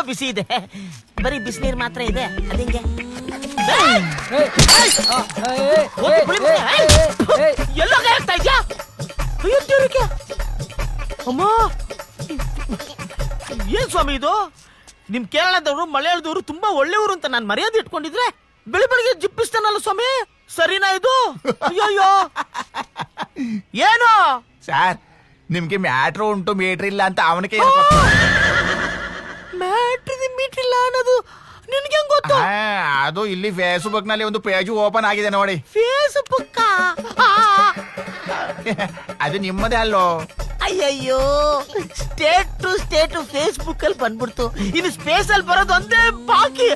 ತುಂಬಾ ಬಿಸಿ ಇದೆ. ಬರೀ ಬಿಸಿನೀರ್ ಮಾತ್ರ ಇದೆ. ಅದಿಂಗೆ ಎಲ್ಲೋ ಆಗ್ತಾ ಇದ್ಯಾ? ಅಮ್ಮ, ಏನ್ ಸ್ವಾಮಿ ಇದು? ನಿಮ್ ಕೇರಳದವರು ಮಲಯಾಳದವರು ತುಂಬಾ ಒಳ್ಳೆಯವರು ಅಂತ ನಾನು ಮರ್ಯಾದೆ ಇಟ್ಕೊಂಡಿದ್ರೆ ಬೆಳಿಗ್ಗೆ ಜಿಪ್ಪಿಸ್ತಾನಲ್ಲ ಸ್ವಾಮಿ, ಸರಿನಾ ಇದು? ಅಯ್ಯೋ ಏನು ಸರ್, ನಿಮ್ಗೆ ಮ್ಯಾಟ್ರು ಉಂಟು ಮೀಟ್ರ್ ಇಲ್ಲ ಅಂತ ಅವನಿಗೆ ಮೀಟ್ರ್ ಇಲ್ಲ ಅನ್ನೋದು ನಿನ್ಗೆ ಹೆಂಗ್ ಗೊತ್ತು? ಅದು ಇಲ್ಲಿ ಫೇಸ್ಬುಕ್ ನಲ್ಲಿ ಒಂದು ಪೇಜ್ ಓಪನ್ ಆಗಿದೆ ನೋಡಿ. ಫೇಸ್ಬುಕ್? ಅದು ನಿಮ್ಮದೇ ಅಲ್ಲೋ. ಅಯ್ಯಯ್ಯೋ, ಸ್ಟೇಟ್ ಟು ಸ್ಟೇಟ್ ಫೇಸ್ಬುಕ್ ಅಲ್ಲಿ ಬಂದ್ಬಿಡ್ತು. ಇನ್ನು ಸ್ಪೇಸ್ ಅಲ್ಲಿ ಬರೋದು ಒಂದೇ ಬಾಕಿ.